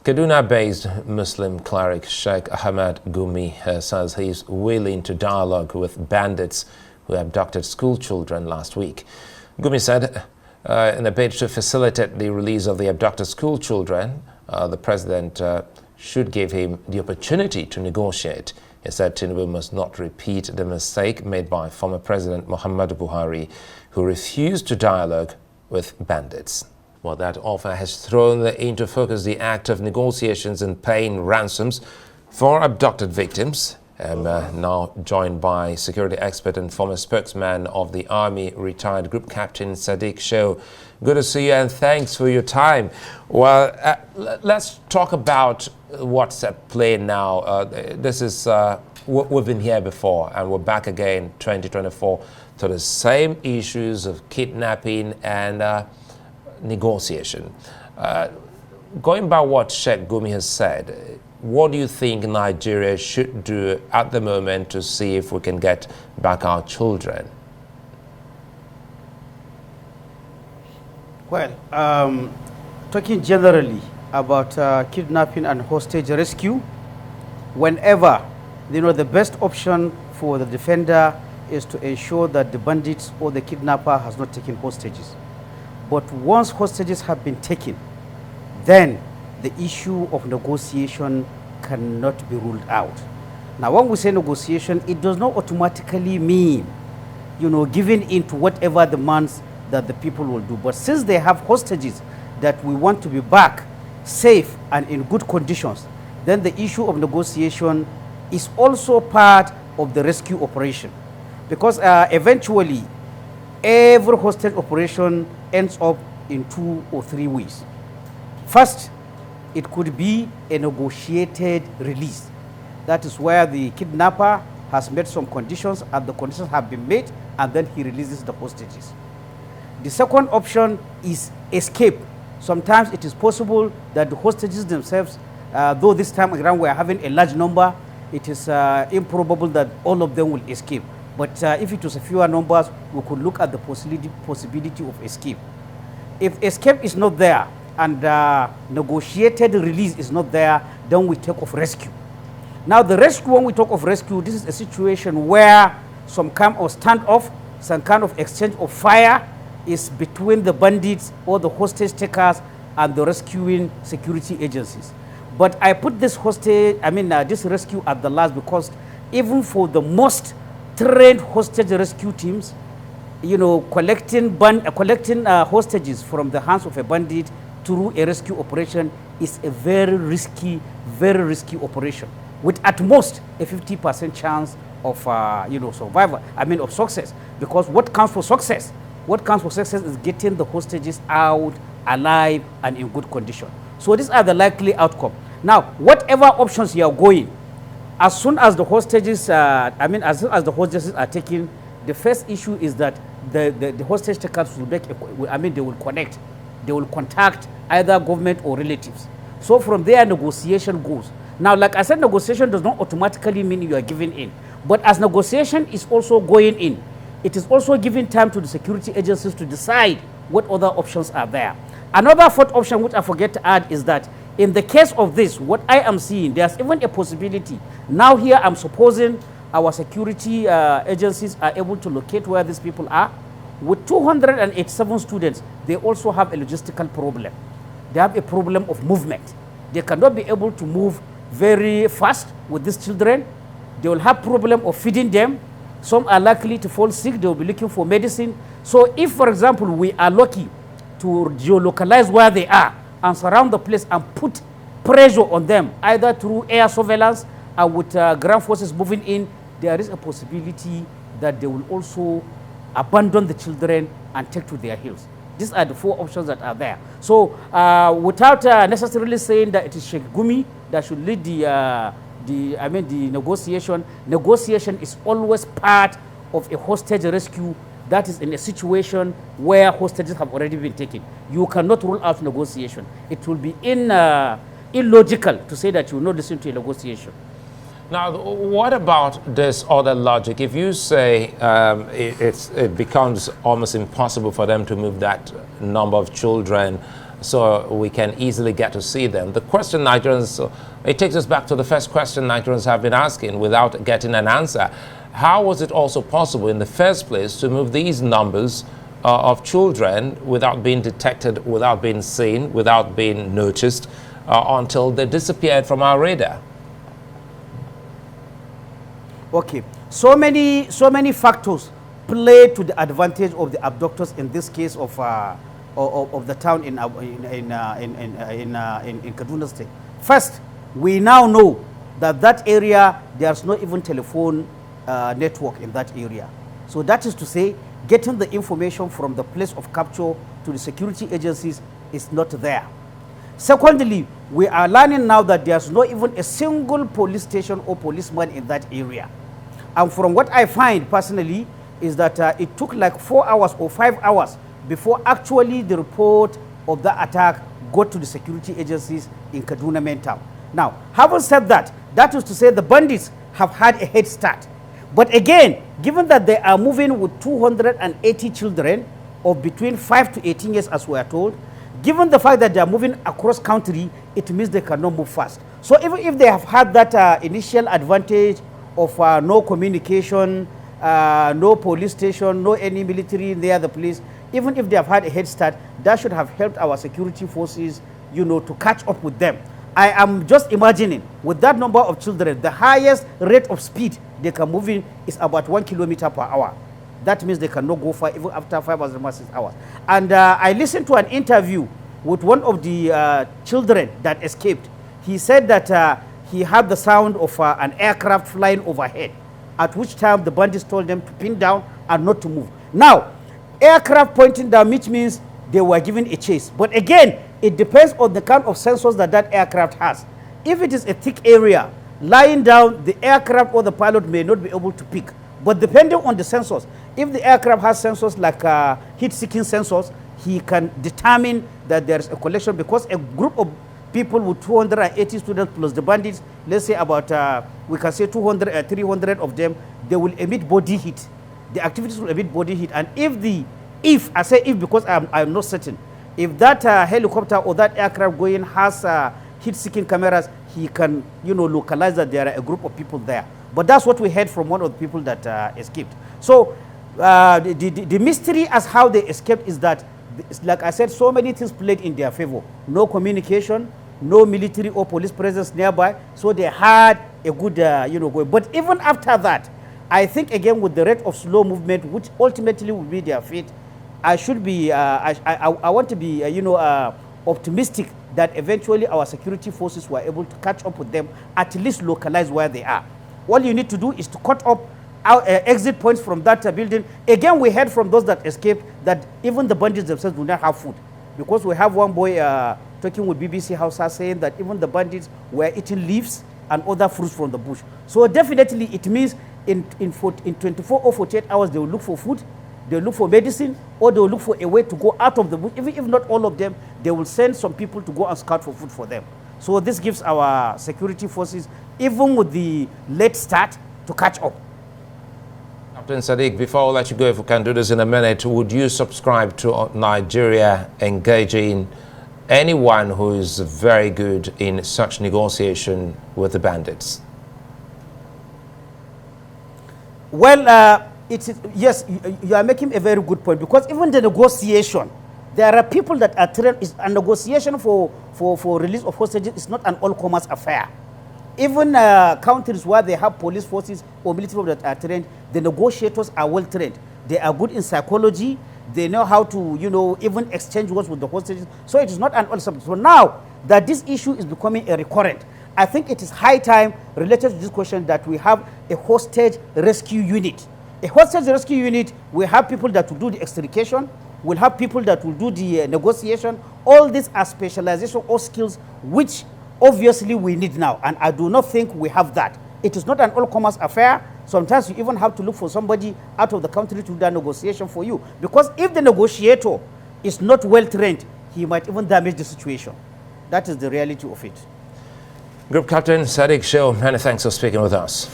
Kaduna-based Muslim cleric Sheik Gumi says he is willing to dialogue with bandits who abducted school children last week. Gumi said in a bid to facilitate the release of the abducted school children, the president should give him the opportunity to negotiate. He said Tinubu must not repeat the mistake made by former President Muhammadu Buhari, who refused to dialogue with bandits. Well, that offer has thrown into focus the act of negotiations and paying ransoms for abducted victims. I'm now joined by security expert and former spokesman of the Army, retired Group Captain Sadiq Shehu. Good to see you and thanks for your time. Well, let's talk about what's at play now. This is we've been here before and we're back again 2024 to the same issues of kidnapping and negotiation. Going by what Sheik Gumi has said, what do you think Nigeria should do at the moment to see if we can get back our children? Well, talking generally about kidnapping and hostage rescue, whenever, the best option for the defender is to ensure that the bandits or the kidnapper has not taken hostages. But once hostages have been taken, then the issue of negotiation cannot be ruled out. Now, when we say negotiation, it does not automatically mean, giving in to whatever demands that the people will do. But since they have hostages that we want to be back safe and in good conditions, then the issue of negotiation is also part of the rescue operation. Because eventually, every hostage operation ends up in 2 or 3 ways. First, it could be a negotiated release. That is where the kidnapper has met some conditions and the conditions have been met and then he releases the hostages. The second option is escape. Sometimes it is possible that the hostages themselves, though this time around we are having a large number, it is improbable that all of them will escape. But if it was a fewer numbers, we could look at the possibility of escape. If escape is not there and negotiated release is not there, then we talk of rescue. Now the rescue, when we talk of rescue, this is a situation where some kind of standoff, some kind of exchange of fire is between the bandits or the hostage takers and the rescuing security agencies. But I put this this rescue at the last because even for the most trained hostage rescue teams, collecting hostages from the hands of a bandit through a rescue operation is a very risky operation with at most a 50% chance of survival. Of success. Because what counts for success? What counts for success is getting the hostages out alive and in good condition. So these are the likely outcome. Now, whatever options you are going, as soon as the hostages, as soon as the hostages are taken, the first issue is that the hostage takers will they will connect, they will contact either government or relatives. So from there, negotiation goes. Now, like I said, negotiation does not automatically mean you are giving in. But as negotiation is also going in, it is also giving time to the security agencies to decide what other options are there. Another fourth option, which I forget to add, is that in the case of this, what I am seeing, there's even a possibility. Now here, I'm supposing our security agencies are able to locate where these people are. With 287 students, they also have a logistical problem. They have a problem of movement. They cannot be able to move very fast with these children. They will have problem of feeding them. Some are likely to fall sick. They will be looking for medicine. So if, for example, we are lucky to geolocalize where they are and surround the place and put pressure on them, either through air surveillance or with ground forces moving in, there is a possibility that they will also abandon the children and take to their heels. These are the 4 options that are there. So without necessarily saying that it is Sheik Gumi that should lead the negotiation, negotiation is always part of a hostage rescue that is in a situation where hostages have already been taken. You cannot rule out negotiation. It will be illogical to say that you will not listen to a negotiation. Now, what about this other logic? If you say it becomes almost impossible for them to move that number of children so we can easily get to see them. The question Nigerians, it takes us back to the first question Nigerians have been asking without getting an answer. How was it also possible in the first place to move these numbers of children without being detected, without being seen, without being noticed, until they disappeared from our radar? Okay, so many factors play to the advantage of the abductors in this case of the town in Kaduna State. First, we now know that area, there's not even telephone network in that area. So that is to say, getting the information from the place of capture to the security agencies is not there. Secondly, we are learning now that there's not even a single police station or policeman in that area. And from what I find personally is that it took like 4 hours or 5 hours before actually the report of the attack got to the security agencies in Kaduna main town. Now, having said that, that is to say the bandits have had a head start. But again, given that they are moving with 280 children of between 5 to 18 years, as we are told, given the fact that they are moving across country, it means they cannot move fast. So even if they have had that initial advantage of no communication, no police station, no any military near the place, even if they have had a head start, that should have helped our security forces, you know, to catch up with them. I am just imagining, with that number of children, the highest rate of speed they can move in is about 1 kilometer per hour. That means they cannot go far even after 5 hours or 6 hours. And I listened to an interview with one of the children that escaped. He said that he had the sound of an aircraft flying overhead, at which time the bandits told them to pin down and not to move. Now, aircraft pointing down, which means they were given a chase. But again, it depends on the kind of sensors that aircraft has. If it is a thick area, lying down, the aircraft or the pilot may not be able to pick. But depending on the sensors, if the aircraft has sensors like heat-seeking sensors, he can determine that there is a collection, because a group of people with 280 students plus the bandits, let's say about, we can say 200, 300 of them, they will emit body heat. The activities will emit body heat. And if I say if because I'm not certain, if that helicopter or that aircraft going has heat-seeking cameras, he can, you know, localize that there are a group of people there. But that's what we heard from one of the people that escaped. So the mystery as how they escaped is that, like I said, so many things played in their favor. No communication, no military or police presence nearby. So they had a good, you know, going. But even after that, I think again with the rate of slow movement, which ultimately will be their fate, I should be, I want to be, you know, optimistic that eventually our security forces were able to catch up with them, at least localize where they are. All you need to do is to cut up our exit points from that building. Again, we heard from those that escaped that even the bandits themselves do not have food, because we have one boy talking with BBC Hausa saying that even the bandits were eating leaves and other fruits from the bush. So definitely it means in 24 or 48 hours they will look for food, they will look for medicine, or they will look for a way to go out of the bush. Even if not all of them, they will send some people to go and scout for food for them. So this gives our security forces, even with the late start, to catch up. Captain Sadiq, before I let you go, if we can do this in a minute, would you subscribe to Nigeria engaging anyone who is very good in such negotiation with the bandits? Well, yes, you are making a very good point, because even the negotiation, there are people that are trained. A negotiation for release of hostages is not an all-comers affair. Even countries where they have police forces or military that are trained, the negotiators are well trained. They are good in psychology. They know how to, you know, even exchange words with the hostages. So it is not an all subject. So now that this issue is becoming a recurrent, I think it is high time, related to this question, that we have a hostage rescue unit. A hostage rescue unit, we have people that will do the extrication, we'll have people that will do the negotiation. All these are specialization or skills which obviously we need now, and I do not think we have that. It is not an all-comers affair. Sometimes you even have to look for somebody out of the country to do that negotiation for you, because if the negotiator is not well trained, he might even damage the situation. That is the reality of it. Group Captain Sadiq Shehu, many thanks for speaking with us.